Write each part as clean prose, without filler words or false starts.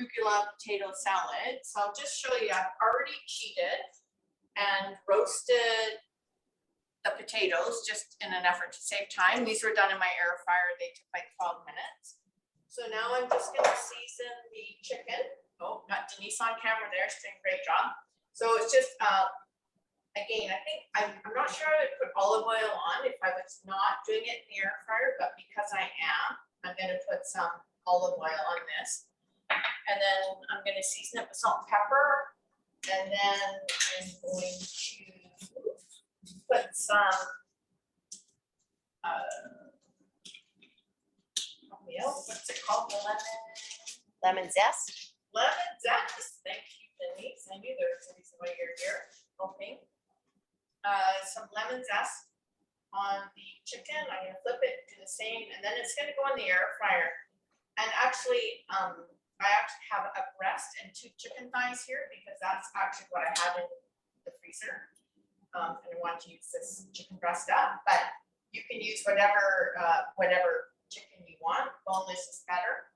arugula potato salad. So I'll just show you, I've already cheated and roasted the potatoes just in an effort to save time. These were done in my air fryer. They took like 12 minutes. So now I'm just gonna season the chicken. Oh, got Denise on camera there, she's doing a great job. So it's just, again, I think, I'm not sure I would put olive oil on if I was not doing it in the air fryer, but because I am, I'm gonna put some olive oil on this. And then I'm gonna season it with salt and pepper. And then I'm going to put some what's it called? Lemon zest. Lemon zest. Thank you, Denise. I knew there was a reason why you're here. Helping. Some lemon zest on the chicken. I'm gonna flip it, do the same, and then it's gonna go in the air fryer. And actually, I actually have a breast and 2 chicken thighs here because that's actually what I have in the freezer. And I want to use this chicken breast up, but you can use whatever chicken you want. Boneless is better.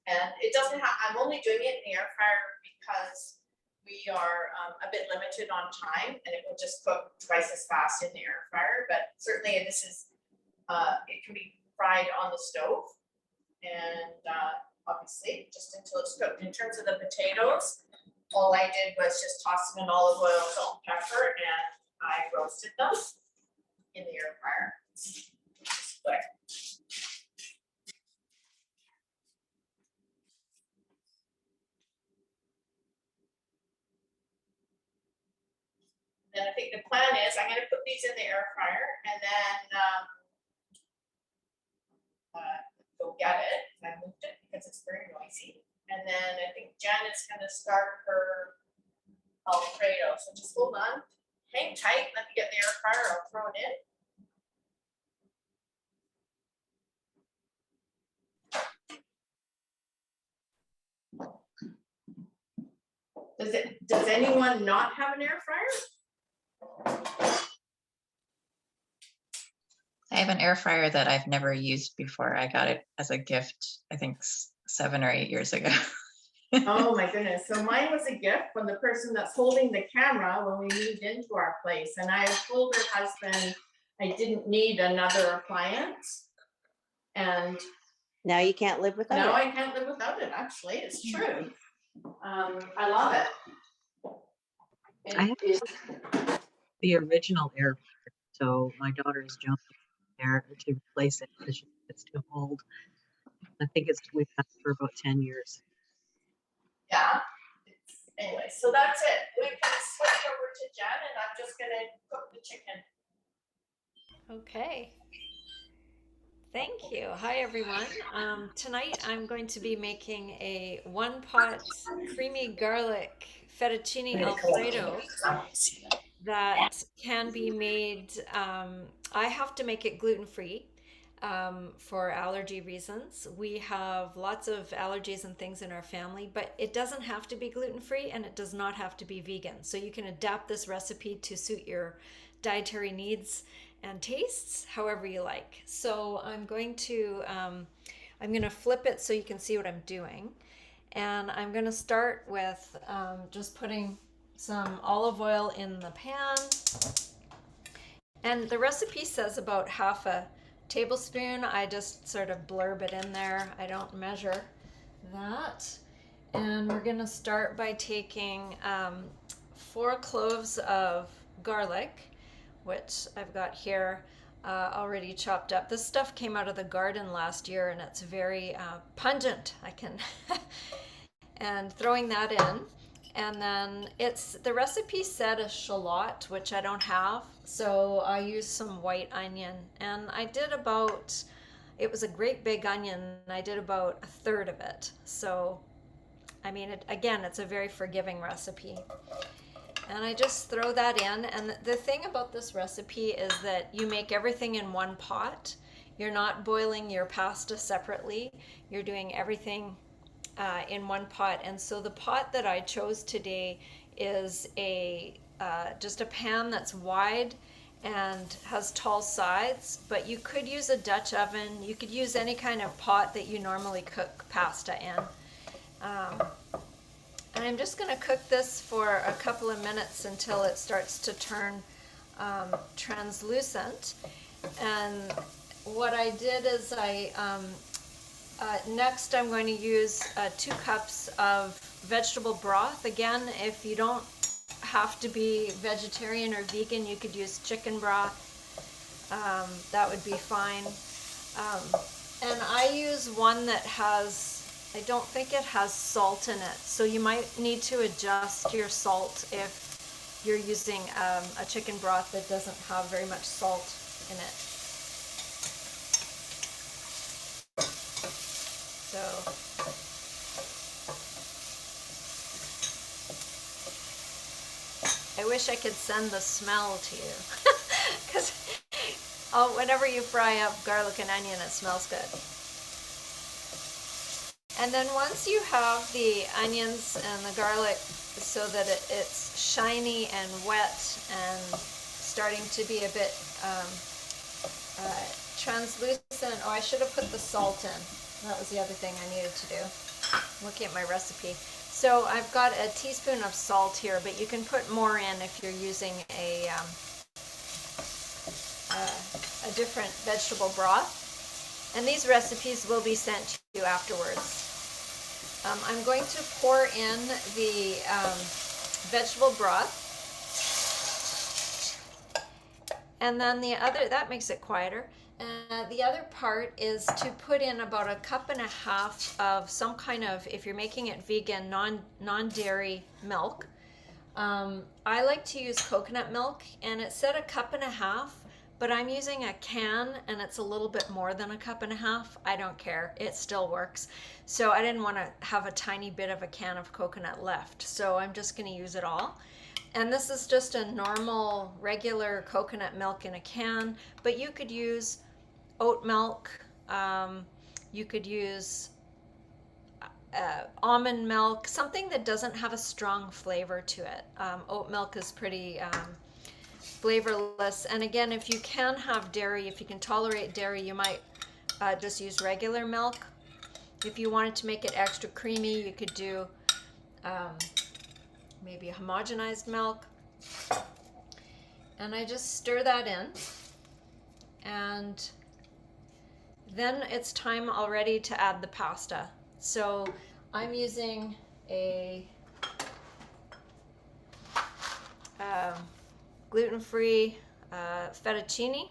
And it doesn't have, I'm only doing it in the air fryer because we are a bit limited on time and it will just cook twice as fast in the air fryer. But certainly this is, it can be fried on the stove. And obviously just until it's cooked. In terms of the potatoes, all I did was just toss them in olive oil, salt, and pepper, and I roasted them in the air fryer. Just quick. Then I think the plan is I'm going to put these in the air fryer and then go get it. I moved it because it's very noisy. And then I think Janet's going to start her Alfredo. So just hold on, hang tight, let me get the air fryer, I'll throw it in. Does anyone not have an air fryer? I have an air fryer that I've never used before. I got it as a gift, I think 7 or 8 years ago. Oh my goodness. So mine was a gift from the person that's holding the camera when we moved into our place. And I told her husband I didn't need another appliance. And now you can't live without it. Now I can't live without it, actually. It's true. I love it. I have the original air fryer, so my daughter is jumping there to replace it because it's too old. I think we've had it for about 10 years. Yeah. Anyway, so that's it. We can switch over to Jen, and I'm just gonna cook the chicken. Okay. Thank you. Hi, everyone. Tonight I'm going to be making a 1-pot creamy garlic fettuccine Alfredo that can be made. I have to make it gluten-free for allergy reasons. We have lots of allergies and things in our family, but it doesn't have to be gluten-free and it does not have to be vegan. So you can adapt this recipe to suit your dietary needs and tastes however you like. So I'm going to flip it so you can see what I'm doing. And I'm going to start with just putting some olive oil in the pan. And the recipe says about half a tablespoon. I just sort of blurb it in there. I don't measure that. And we're going to start by taking 4 cloves of garlic, which I've got here already chopped up. This stuff came out of the garden last year and it's very pungent. And throwing that in. And then the recipe said a shallot, which I don't have. So I used some white onion and I did it was a great big onion and I did about 1/3 of it. So, I mean, again, it's a very forgiving recipe. And I just throw that in. And the thing about this recipe is that you make everything in one pot. You're not boiling your pasta separately. You're doing everything in one pot. And so the pot that I chose today is just a pan that's wide and has tall sides, but you could use a Dutch oven. You could use any kind of pot that you normally cook pasta in. And I'm just going to cook this for a couple of minutes until it starts to turn translucent. And what I did is next I'm going to use 2 cups of vegetable broth. Again, if you don't have to be vegetarian or vegan, you could use chicken broth. That would be fine. And I use one that I don't think it has salt in it. So you might need to adjust your salt if you're using a chicken broth that doesn't have very much salt in it. So I wish I could send the smell to you, because whenever you fry up garlic and onion, it smells good. And then once you have the onions and the garlic so that it's shiny and wet and starting to be a bit translucent, I should have put the salt in. That was the other thing I needed to do. Looking at my recipe. So I've got a teaspoon of salt here, but you can put more in if you're using a different vegetable broth. And these recipes will be sent to you afterwards. I'm going to pour in the vegetable broth. And then that makes it quieter. The other part is to put in about 1.5 cups of some kind of, if you're making it vegan, non-dairy milk. I like to use coconut milk, and it said 1.5 cups, but I'm using a can and it's a little bit more than 1.5 cups. I don't care, it still works. So I didn't want to have a tiny bit of a can of coconut left, so I'm just going to use it all. And this is just a normal, regular coconut milk in a can, but you could use oat milk, you could use almond milk, something that doesn't have a strong flavor to it. Oat milk is pretty flavorless. And again, if you can have dairy, if you can tolerate dairy, you might just use regular milk. If you wanted to make it extra creamy, you could do maybe a homogenized milk. And I just stir that in. And then it's time already to add the pasta. So I'm using a gluten-free fettuccine.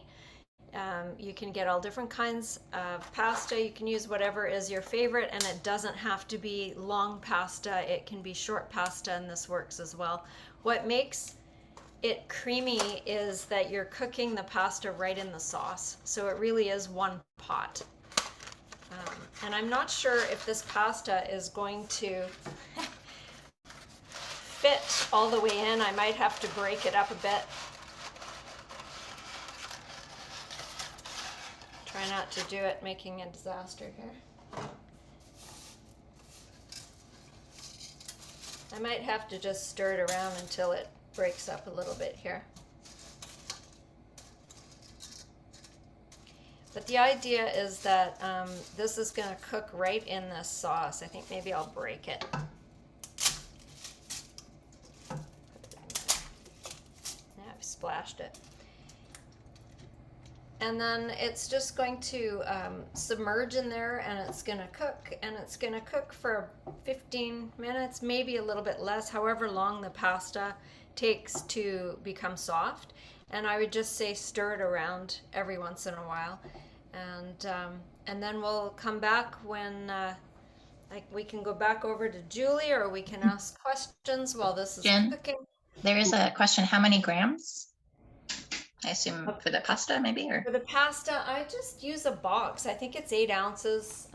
You can get all different kinds of pasta. You can use whatever is your favorite, and it doesn't have to be long pasta. It can be short pasta, and this works as well. What makes it creamy is that you're cooking the pasta right in the sauce. So it really is one pot. And I'm not sure if this pasta is going to fit all the way in. I might have to break it up a bit. Try not to do it making a disaster here. I might have to just stir it around until it breaks up a little bit here. But the idea is that this is going to cook right in this sauce. I think maybe I'll break it. Now I've splashed it. And then it's just going to submerge in there, and it's going to cook, and it's going to cook for 15 minutes, maybe a little bit less, however long the pasta takes to become soft. And I would just say stir it around every once in a while. And then we'll come back when we can go back over to Julie, or we can ask questions while this is Jen? cooking. There is a question, how many grams? I assume for the pasta maybe, or? For the pasta, I just use a box. I think it's 8 ounces,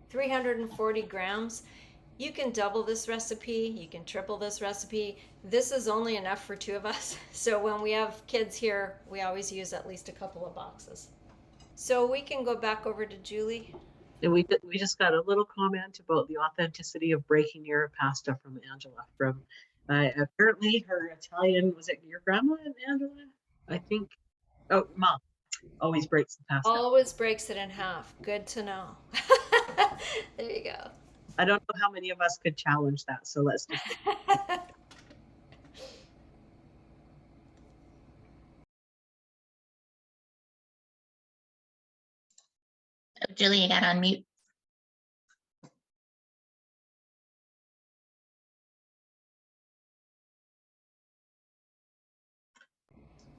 340 grams. You can double this recipe, you can triple this recipe. This is only enough for 2 of us. So when we have kids here, we always use at least a couple of boxes. So we can go back over to Julie. And we just got a little comment about the authenticity of breaking your pasta from Angela. From apparently her Italian, was it your grandma, Angela? I think. Oh, mom always breaks the pasta. Always breaks it in half. Good to know. There you go. I don't know how many of us could challenge that. So let's just. Julie, you got on mute.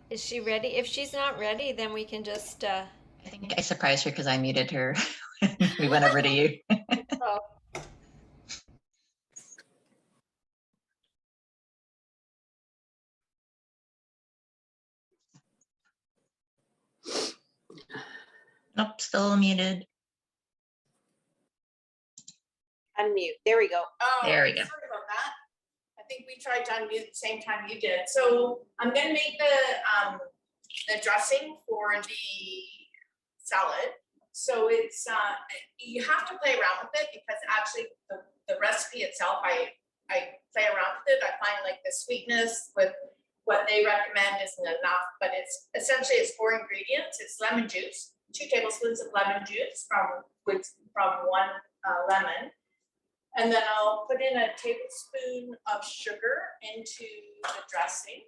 Is she ready? If she's not ready, then we can just, I think I surprised her because I muted her. We went over to you. oh, Nope, still muted. Unmute. There we go. Oh, There we go. sorry about that. I think we tried to unmute at the same time you did. So I'm gonna make the dressing for the salad. So it's, you have to play around with it because actually the recipe itself, I play around with it. I find like the sweetness with what they recommend isn't enough, but it's essentially it's 4 ingredients. It's lemon juice, 2 tablespoons of lemon juice from one lemon. And then I'll put in a tablespoon of sugar into the dressing.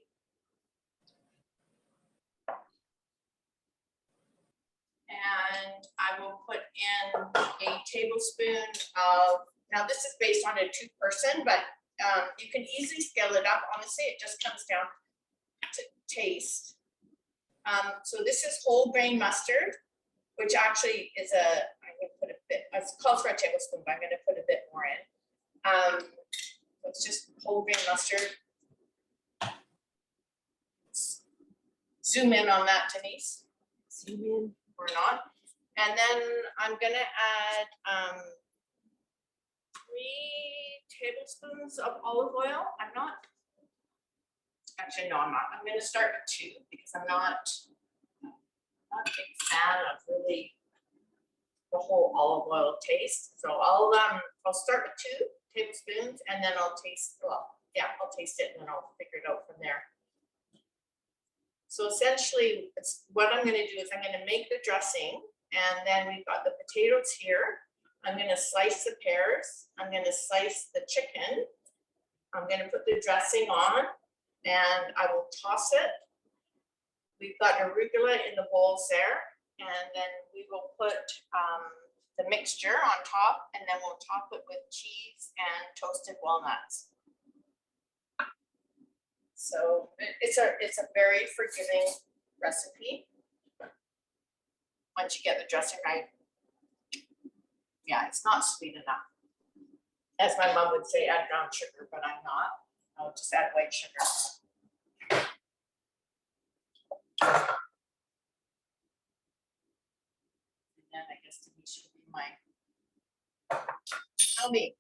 And I will put in a tablespoon of, now this is based on a 2-person, but you can easily scale it up. Honestly, it just comes down to taste. So this is whole grain mustard, which actually is I'm gonna put a bit, it calls for a tablespoon, but I'm gonna put a bit more in. It's just whole grain mustard. Zoom in on that, Denise. Zoom in. Or not. And then I'm gonna add 3 tablespoons of olive oil. I'm not, actually no, I'm not. I'm gonna start with 2 because I'm not a big fan of really the whole olive oil taste. So I'll start with 2 tablespoons and then I'll taste, well, yeah, I'll taste it and then I'll figure it out from there. So essentially, what I'm gonna do is I'm gonna make the dressing, and then we've got the potatoes here. I'm gonna slice the pears. I'm gonna slice the chicken. I'm gonna put the dressing on, and I will toss it. We've got arugula in the bowls there, and then we will put the mixture on top, and then we'll top it with cheese and toasted walnuts. So it's a very forgiving recipe. Once you get the dressing right. Yeah, it's not sweet enough. As my mom would say, add brown sugar, but I'm not. I'll just add white sugar. And then I guess Denise should be my, tell me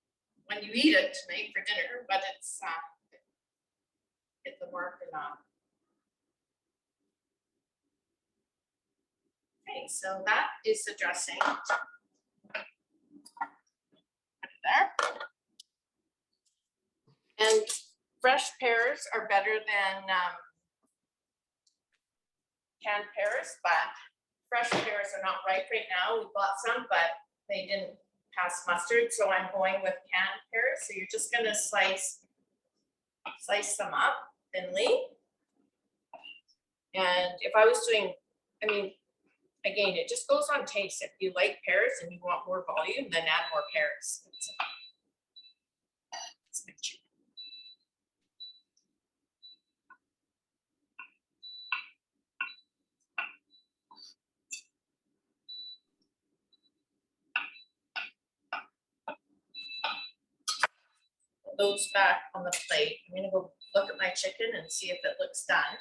when you eat it to make for dinner, but it's hit the mark or not. Okay, so that is the dressing. Put it there. And fresh pears are better than canned pears, but fresh pears are not ripe right now. We bought some, but they didn't pass mustard, so I'm going with canned pears. So you're just gonna slice them up thinly. And if I was doing, I mean, again, it just goes on taste. If you like pears and you want more volume, then add more pears. It's my chicken. Put those back on the plate. I'm gonna go look at my chicken and see if it looks done.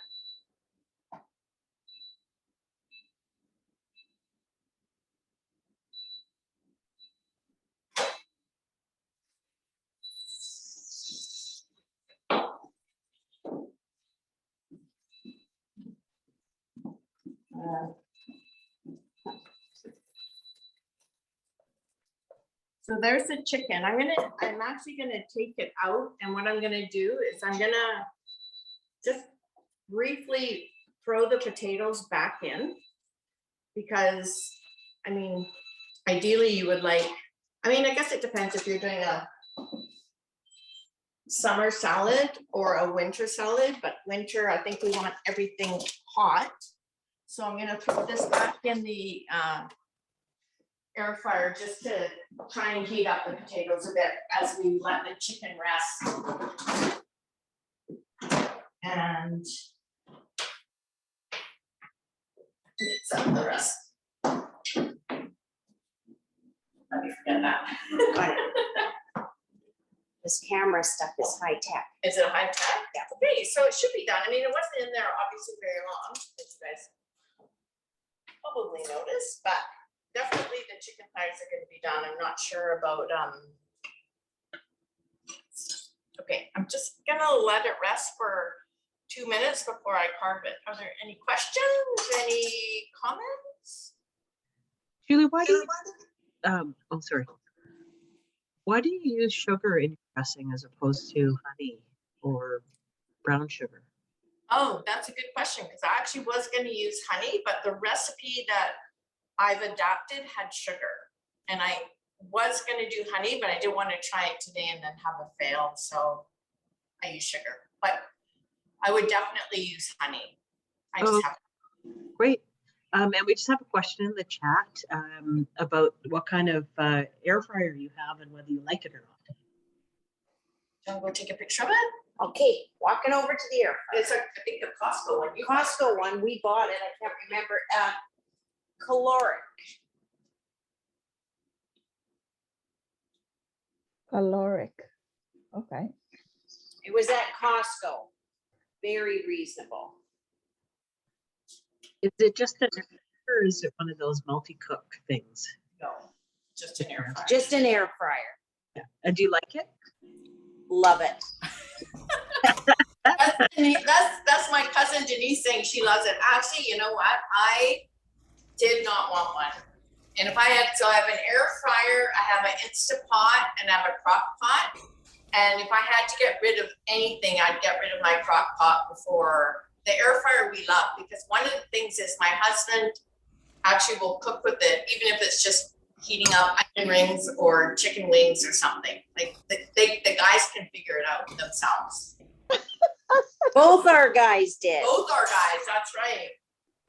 So there's the chicken. I'm actually gonna take it out, and what I'm gonna do is I'm gonna just briefly throw the potatoes back in, because I mean, ideally you would like I mean, I guess it depends if you're doing a summer salad or a winter salad, but winter, I think we want everything hot. So I'm gonna throw this back in the air fryer just to try and heat up the potatoes a bit as we let the chicken rest. And mix up the rest. Let me forget that. Got it. This camera stuff is high tech. Is it a high tech? Yeah. Okay, so it should be done. I mean, it wasn't in there obviously very long, as you guys probably noticed, but definitely the chicken thighs are gonna be done. I'm not sure about, okay, I'm just gonna let it rest for 2 minutes before I carve it. Are there any questions, any comments? Julie, why do you, oh, sorry. Why do you use sugar in your dressing as opposed to honey or brown sugar? Oh, that's a good question, because I actually was gonna use honey, but the recipe that I've adapted had sugar. And I was gonna do honey, but I didn't want to try it today and then have a fail, so I use sugar. But I would definitely use honey. I just have. Great. And we just have a question in the chat about what kind of air fryer you have and whether you like it or not. Do you want to go take a picture of it? Okay, walking over to the air fryer. It's like, I think the Costco one. You Costco one, we bought it, I can't remember, caloric. Caloric. Okay. It was at Costco. Very reasonable. Is it just an air fryer or is it one of those multi-cook things? No, just an air fryer. Just an air fryer. Yeah. And do you like it? Love it. That's my cousin Denise saying she loves it. Actually, you know what? I did not want one. And if I have an air fryer, I have an Instapot, and I have a crock pot. And if I had to get rid of anything, I'd get rid of my crock pot before the air fryer. We love, because one of the things is my husband actually will cook with it, even if it's just heating up onion rings or chicken wings or something. Like the guys can figure it out themselves. Both our guys did. Both our guys, that's right.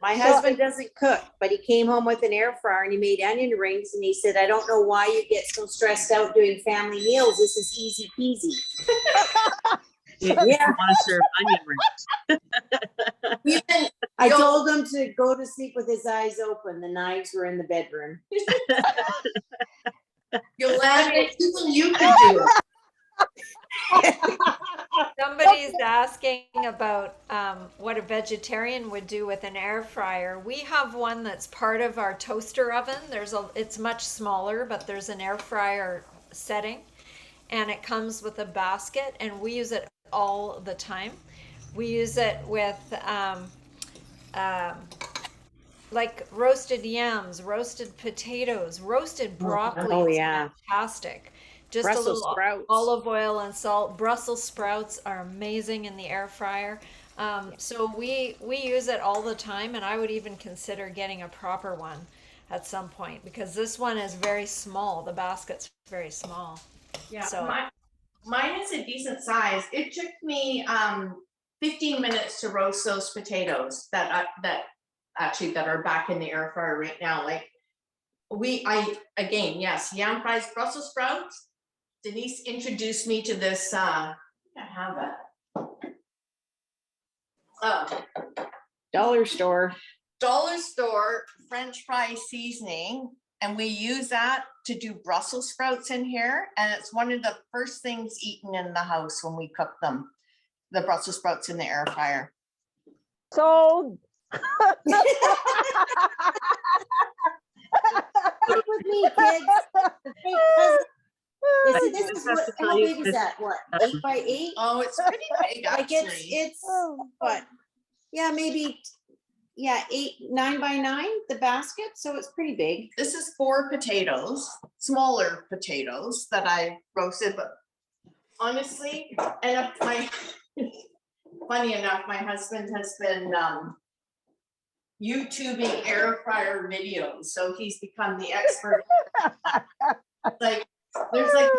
My husband doesn't cook, but he came home with an air fryer and he made onion rings and he said, I don't know why you get so stressed out doing family meals. This is easy peasy. You Yeah. want to serve onion rings. I told him to go to sleep with his eyes open. The knives were in the bedroom. Yolanda, even you can do it. Somebody's asking about what a vegetarian would do with an air fryer. We have one that's part of our toaster oven. It's much smaller, but there's an air fryer setting, and it comes with a basket, and we use it all the time. We use it with like roasted yams, roasted potatoes, roasted broccoli. Oh, yeah. Fantastic. Just Brussels a little sprouts. olive oil and salt. Brussels sprouts are amazing in the air fryer. So we use it all the time, and I would even consider getting a proper one at some point, because this one is very small. The basket's very small. Yeah, So- mine is a decent size. It took me 15 minutes to roast those potatoes that are back in the air fryer right now. Like yes, yam fries, Brussels sprouts. Denise introduced me to this. I have that. Dollar store. Dollar store French fry seasoning, and we use that to do Brussels sprouts in here, and it's one of the first things eaten in the house when we cook them, the Brussels sprouts in the air fryer. So Stick with me, kids. This is what, how big is that? What, 8 by 8? Oh, it's pretty big Like actually. it's what? Yeah, maybe, yeah, 9 by 9, the basket. So it's pretty big. This is 4 potatoes, smaller potatoes that I roasted, but honestly, and funny enough, my husband has been YouTubing air fryer videos, so he's become the expert. Like, there's like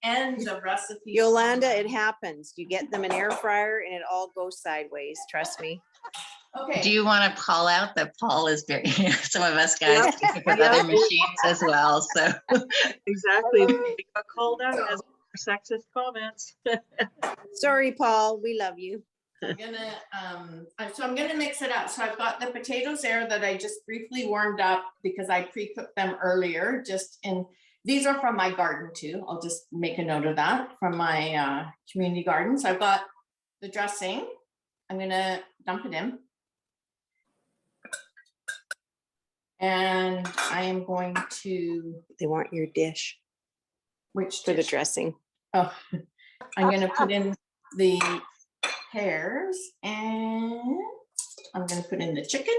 ends of recipes. Yolanda, it happens. You get them in air fryer and it all goes sideways, trust me. Okay. Do you want to call out that Paul is very, some of us guys Yep. pick up with Yep. other machines as well, so. Exactly. We got called out as sexist comments. Sorry, Paul, we love you. I'm gonna mix it up. So I've got the potatoes there that I just briefly warmed up because I pre-cooked them earlier, these are from my garden too. I'll just make a note of that from my community garden. So I've got the dressing. I'm gonna dump it in. And I am going to, They want your dish which for the dish? dressing. Oh, I'm gonna put in the pears and I'm gonna put in the chicken.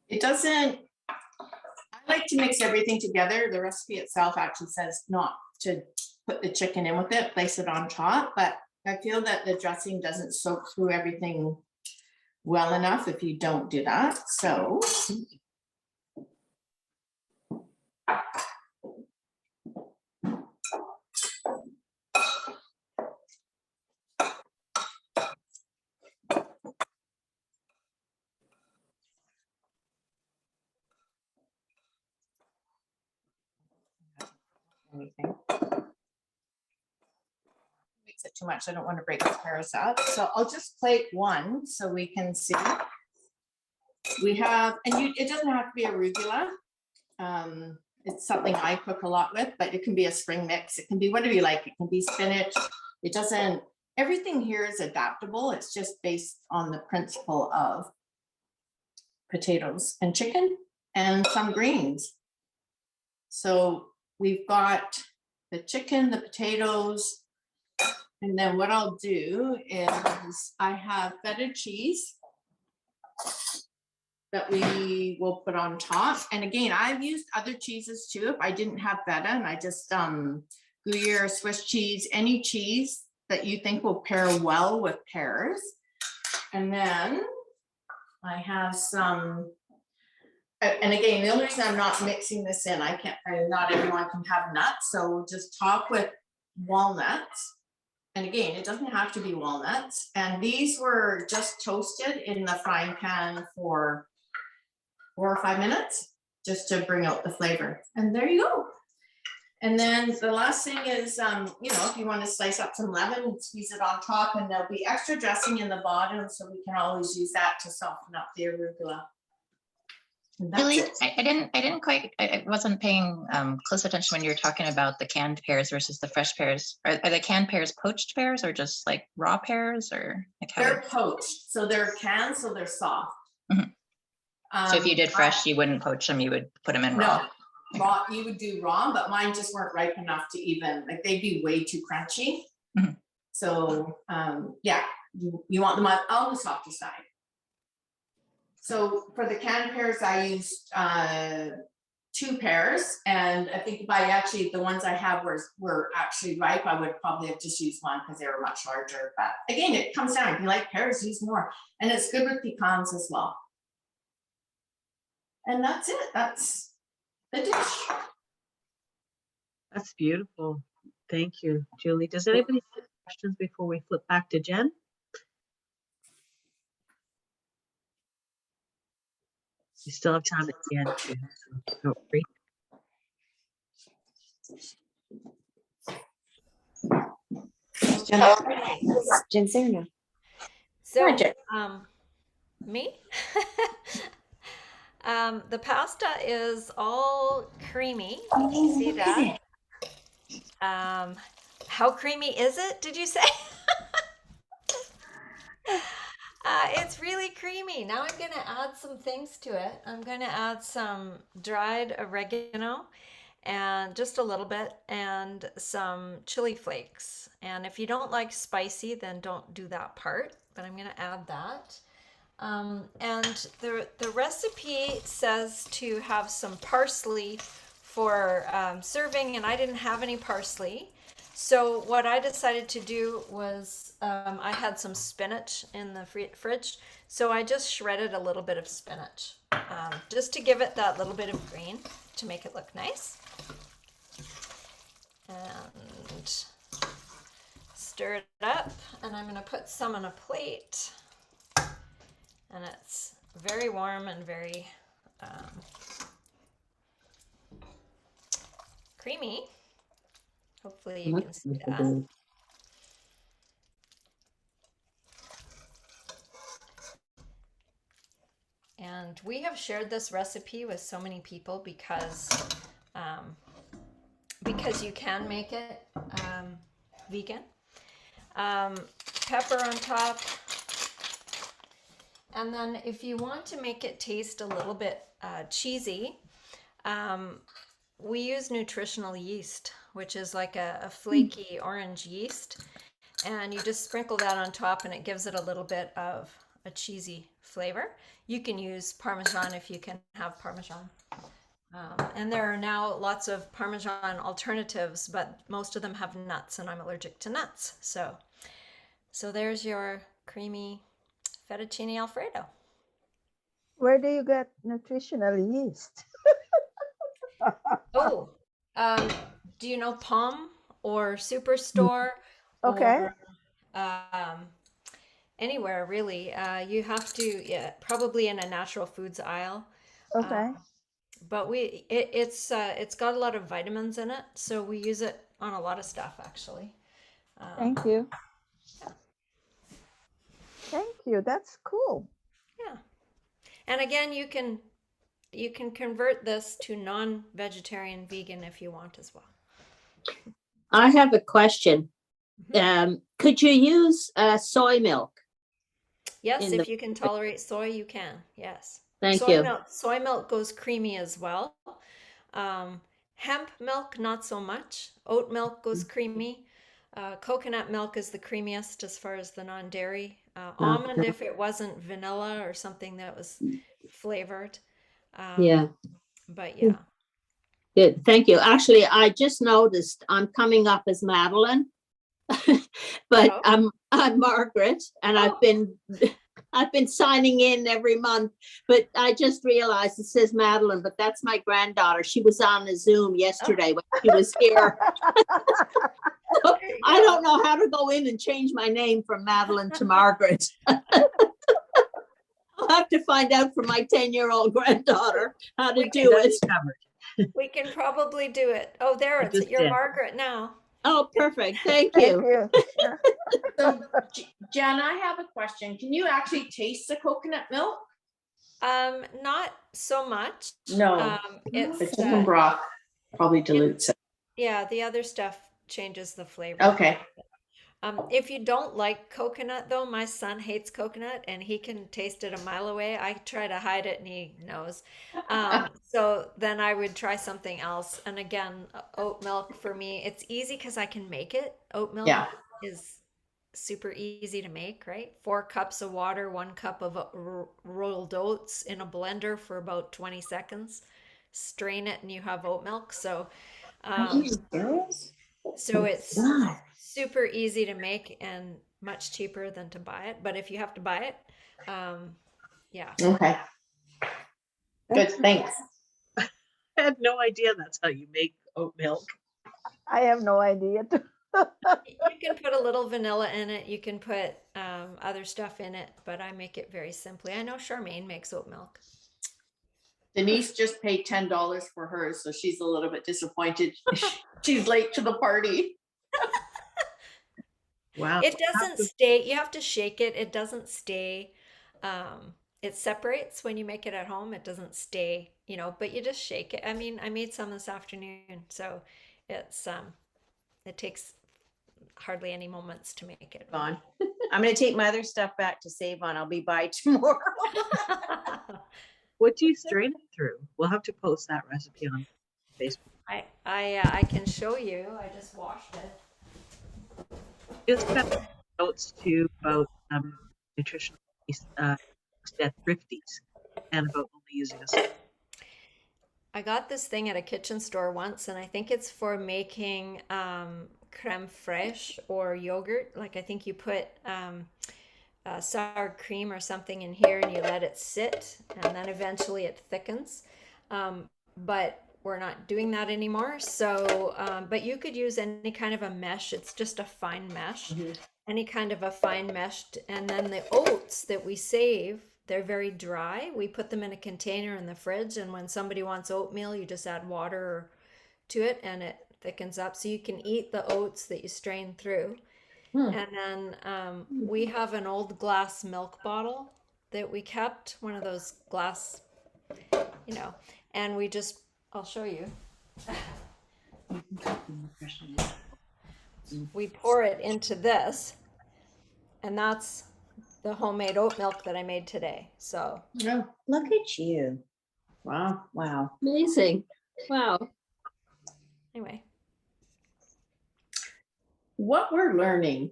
It doesn't, I like to mix everything together. The recipe itself actually says not to put the chicken in with it, place it on top, but I feel that the dressing doesn't soak through everything well enough if you don't do that. So anything. Makes it too much. I don't want to break the pears up. So I'll just plate one so we can see. We have, and it doesn't have to be arugula. It's something I cook a lot with, but it can be a spring mix. It can be whatever you like. It can be spinach. It doesn't, everything here is adaptable. It's just based on the principle of potatoes and chicken and some greens. So we've got the chicken, the potatoes, and then what I'll do is I have feta cheese that we will put on top. And again, I've used other cheeses too. If I didn't have feta, and I just Gruyere, Swiss cheese, any cheese that you think will pair well with pears. And then I have some, and again, the only reason I'm not mixing this in, not everyone can have nuts. So we'll just top with walnuts. And again, it doesn't have to be walnuts. And these were just toasted in the frying pan for 4 or 5 minutes, just to bring out the flavor. And there you go. And then the last thing is, if you want to slice up some lemon, squeeze it on top, and there'll be extra dressing in the bottom, so we can always use that to soften up the arugula. And that's Really, it. I wasn't paying close attention when you were talking about the canned pears versus the fresh pears. Are the canned pears poached pears or just like raw pears, or like how? They're poached, so they're canned, so they're soft. Mhm. So if you did fresh, you wouldn't poach them, you would put them in raw? No, raw, you would do raw, but mine just weren't ripe enough to even, like, they'd be way too crunchy. Mhm. So, yeah, you want them on the softer side. So for the canned pears, I used 2 pears, and I think the ones I have were actually ripe, I would probably have just used one because they were much larger. But again, it comes down, if you like pears, use more. And it's good with pecans as well. And that's it. That's the dish. That's beautiful. Thank you, Julie. Does anybody have questions before we flip back to Jen? You still have time at the end too, so don't worry. Jen's there now. So, Magic. me? The pasta is all creamy. See that? How creamy is it? Did you say? It's really creamy. Now I'm going to add some things to it. I'm going to add some dried oregano and just a little bit, and some chili flakes. And if you don't like spicy, then don't do that part, but I'm going to add that. And the recipe says to have some parsley for serving, and I didn't have any parsley. So what I decided to do was I had some spinach in the fridge, so I just shredded a little bit of spinach just to give it that little bit of green. to make it look nice. And stir it up, and I'm going to put some on a plate. And it's very warm and very creamy. Hopefully you can see that. And we have shared this recipe with so many people because you can make it vegan. Pepper on top. And then if you want to make it taste a little bit cheesy, we use nutritional yeast, which is like a flaky orange yeast. And you just sprinkle that on top and it gives it a little bit of a cheesy flavor. You can use Parmesan if you can have Parmesan. And there are now lots of Parmesan alternatives, but most of them have nuts, and I'm allergic to nuts. So there's your creamy fettuccine Alfredo. Where do you get nutritional yeast? Oh, do you know Palm or Superstore? Okay. Or, anywhere really. You have to, probably in a natural foods aisle. Okay. But it's got a lot of vitamins in it, so we use it on a lot of stuff actually. Thank you. Thank you. That's cool. Yeah. And again, you can convert this to non-vegetarian vegan if you want as well. I have a question. Mhm. Could you use soy milk? Yes, if you can tolerate soy, you can. Yes. Thank you. Soy milk goes creamy as well. Hemp milk, not so much. Oat milk goes creamy. Coconut milk is the creamiest as far as the non-dairy. Almond, if it wasn't vanilla or something that was flavored. Yeah. But yeah. Good. Thank you. Actually, I just noticed I'm coming up as Madeline, but Oh. I'm Margaret, and Oh. I've been signing in every month, but I just realized it says Madeline, but that's my granddaughter. She was on the Zoom yesterday when she was here. So I don't know how to go in and change my name from Madeline to Margaret. I'll have to find out from my 10-year-old granddaughter how to do it. We can probably do it. Oh, there it is. You're Margaret now. Oh, perfect. Thank Thank you. you. So, Jen, I have a question. Can you actually taste the coconut milk? Not so much. No. It's The chicken broth probably dilutes it. Yeah, the other stuff changes the flavor. Okay. If you don't like coconut, though, my son hates coconut and he can taste it a mile away. I try to hide it and he knows. So then I would try something else. And again, oat milk for me, it's easy because I can make it. Oat milk is super easy to make, right? 4 cups of water, 1 cup of rolled oats in a blender for about 20 seconds. Strain it and you have oat milk. So, it's super easy to make and much cheaper than to buy it. But if you have to buy it, yeah. Okay. Good. Thanks. I had no idea that's how you make oat milk. I have no idea. You can put a little vanilla in it. You can put other stuff in it, but I make it very simply. I know Charmaine makes oat milk. Denise just paid $10 for hers, so she's a little bit disappointed. She's late to the party. Wow. It doesn't stay. You have to shake it. It doesn't stay. It separates when you make it at home. It doesn't stay, but you just shake it. I mean, I made some this afternoon, so it's it takes hardly any moments to make it. I'm going to take my other stuff back to save on. I'll be by tomorrow. What do you strain it through? We'll have to post that recipe on Facebook. I can show you. I just washed it. Just got notes too about nutritional at Thrifties and about only using a. I got this thing at a kitchen store once, and I think it's for making creme fraiche or yogurt. Like I think you put sour cream or something in here and you let it sit, and then eventually it thickens. But we're not doing that anymore. So, but you could use any kind of a mesh. It's just a fine mesh, any kind of a fine mesh. And then the oats that we save, they're very dry. We put them in a container in the fridge. And when somebody wants oatmeal, you just add water to it and it thickens up. So you can eat the oats that you strain through. And then we have an old glass milk bottle that we kept, one of those glass, you know, and we just, I'll show you. We pour it into this, and that's the homemade oat milk that I made today. So, Oh, look at you. Wow, wow. Amazing. Wow. anyway. What we're learning.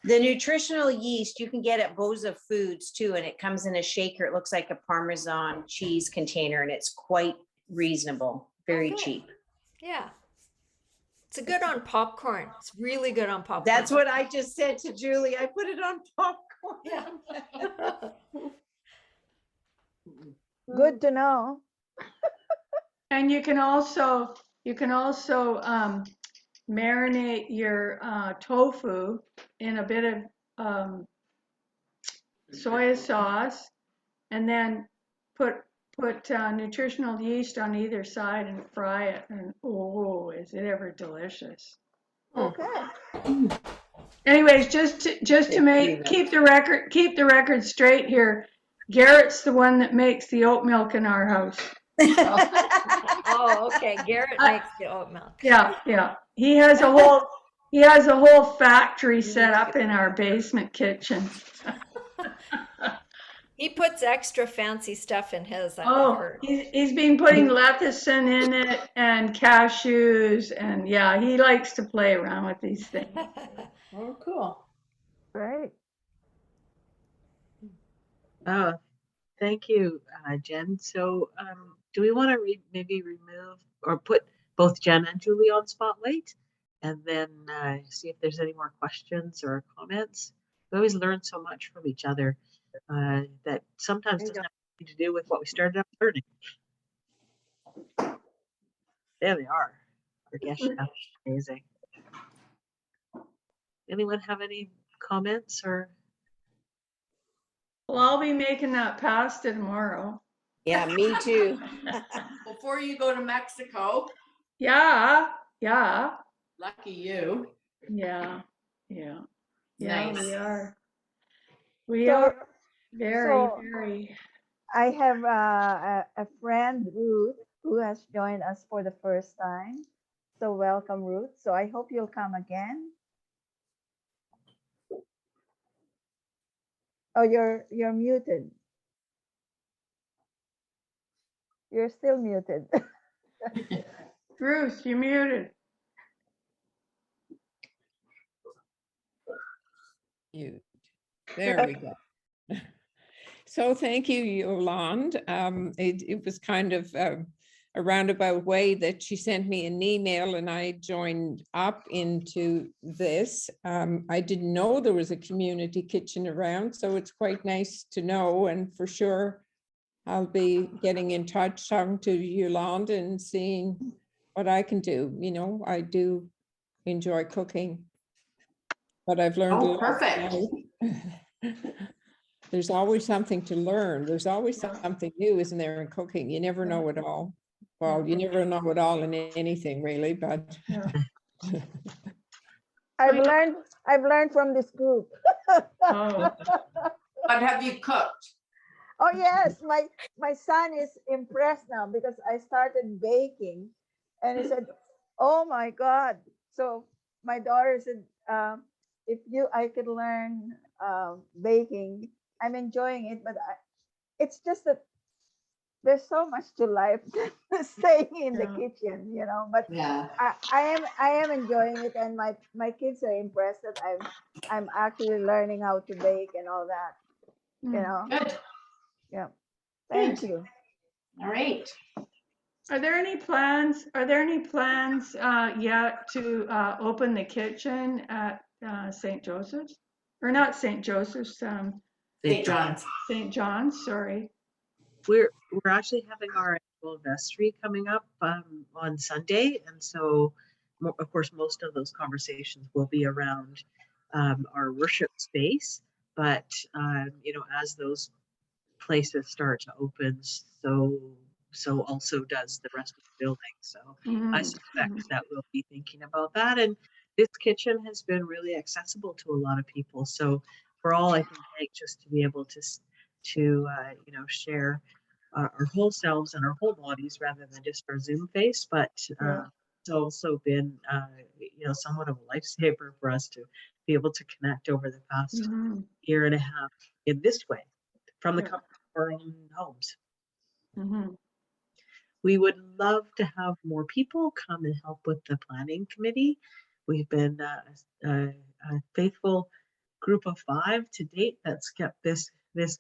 The nutritional yeast you can get at Boza Foods too, and it comes in a shaker. It looks like a Parmesan cheese container, and it's quite reasonable, very good. cheap. Yeah. It's good on popcorn. It's really good on popcorn. That's what I just said to Julie. I put it on popcorn. Yeah. Good to know. And you can also marinate your tofu in a bit of soy sauce, and then put nutritional yeast on either side and fry it. And oh, is it ever delicious? Okay. Anyways, just to keep the record straight here. Garrett's the one that makes the oat milk in our house. Oh, okay. Garrett makes the oat milk. Yeah. He has a whole factory set up in our basement kitchen. He puts extra fancy stuff in his. I've heard. He's been putting lecithin in it and cashews, and yeah, he likes to play around with these things. Oh, cool. Great. Oh, thank you, Jen. So do we want to maybe remove or put both Jen and Julie on spotlight and then see if there's any more questions or comments? We always learn so much from each other that sometimes doesn't have anything to do with what we started out learning. There they are. Our guest chef. Amazing. Anyone have any comments or? Well, I'll be making that pasta tomorrow. Yeah, me too. Before you go to Mexico, Yeah. lucky you. Yeah. Nice. We are So very. I have a friend, Ruth, who has joined us for the first time. So welcome, Ruth. So I hope you'll come again. Oh, you're muted. You're still muted. Bruce, you're muted. There we go. So thank you, Yolande. It was kind of a roundabout way that she sent me an email and I joined up into this. I didn't know there was a community kitchen around, so it's quite nice to know, and for sure I'll be getting in touch, talking to Yolande and seeing what I can do. You know, I do enjoy cooking, but I've learned a lot. Perfect. There's always something to learn. There's always something new, isn't there, in cooking? You never know it all. Well, you never know it all in anything, really, but I've learned from this group. Oh. What have you cooked? Oh yes, my son is impressed now because I started baking, and he said, "Oh my God!" So my daughter said, I could learn baking, I'm enjoying it, but it's just that there's so much to life staying in the kitchen, you know. But Yeah. I am enjoying it, and my kids are impressed that I'm actually learning how to bake and all that, you know. Good. Yeah. Thank you. All right. Are there any plans yet to open the kitchen at St. Joseph's? Or not St. Joseph's, St. John's. St. John's, sorry. We're actually having our annual vestry coming up on Sunday, and so of course most of those conversations will be around our worship space. But you know, as those places start to open, so also does the rest of the building. So I suspect that we'll be thinking about that. And this kitchen has been really accessible to a lot of people. So for all I can take, just to be able to you know, share our whole selves and our whole bodies rather than just our Zoom face, but it's also been you know, somewhat of a lifesaver for us to be able to connect over the past year and a half in this way from the comfort of our own homes. We would love to have more people come and help with the planning committee. We've been a faithful group of 5 to date that's kept this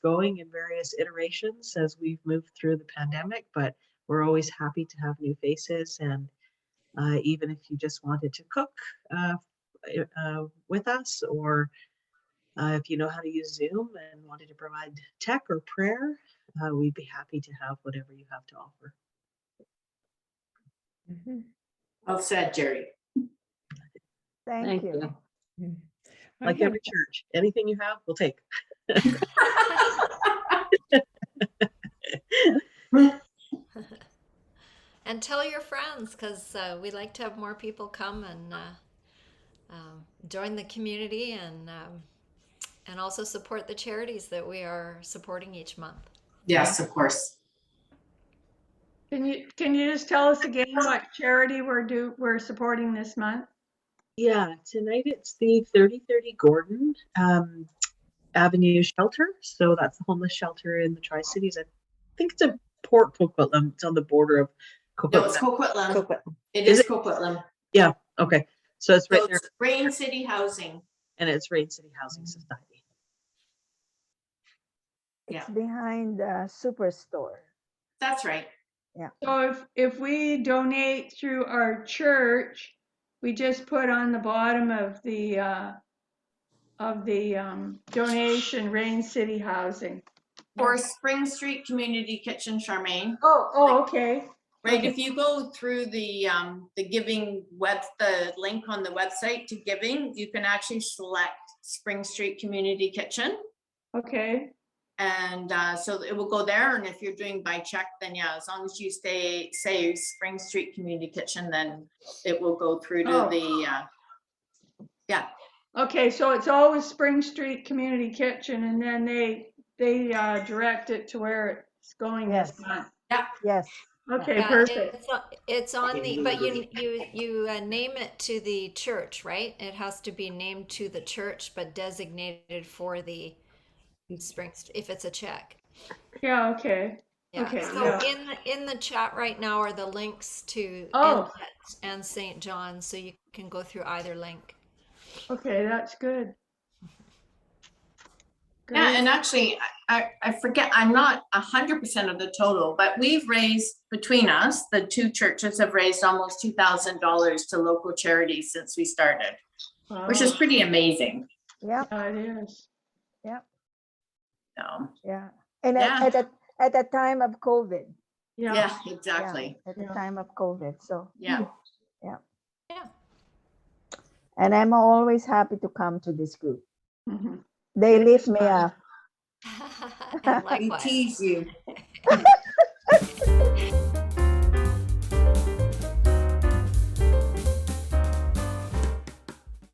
going in various iterations as we've moved through the pandemic, but we're always happy to have new faces. And even if you just wanted to cook with us, or if you know how to use Zoom and wanted to provide tech or prayer, we'd be happy to have whatever you have to offer. Well said, Jerry. Thank you. Like every church, anything you have, we'll take. And tell your friends, because we like to have more people come and join the community, and also support the charities that we are supporting each month. Yes, of course. Can you just tell us again what charity we're supporting this month? Yeah, tonight it's the 3030 Gordon Avenue shelter. So that's the homeless shelter in the Tri-Cities. I think it's a Port Coquitlam. It's on the border of Coquitlam. No, it's Coquitlam. It is Coquitlam. Yeah, okay. So it's right So there. it's Rain City Housing. And it's Rain City Housing Society. It's behind the superstore. That's right. Yeah. So if we donate through our church, we just put on the bottom of the donation Rain City Housing. Or Spring Street Community Kitchen, Charmaine. Oh, okay. Right, Okay. if you go through the giving the link on the website to giving, you can actually select Spring Street Community Kitchen. Okay. And so it will go there. And if you're doing by check, then yeah, as long as you say Spring Street Community Kitchen, then it will go through to the, Okay, so it's always Spring Street Community Kitchen, and then they direct it to where it's going this month. Yeah. Yes. Okay, Yeah, perfect. it's on the, but you name it to the church, right? It has to be named to the church, but designated for the Spring, if it's a check. Yeah, okay. Yeah. Okay, So yeah. in the chat right now are the links to Oh. Inlet and St. John's, so you can go through either link. Okay, that's good. Yeah, and actually, I forget, I'm not 100% of the total, but we've raised, between us, the 2 churches have raised almost $2,000 to local charities since we started, which is pretty amazing. Yeah. Yeah, it is. Yeah. So, Yeah. And Yeah. at the time of COVID. yeah, exactly. Yeah, at the time of COVID. So Yeah. yeah. Yeah. And I'm always happy to come to this group. Mhm. They lift me up. And We likewise. tease you.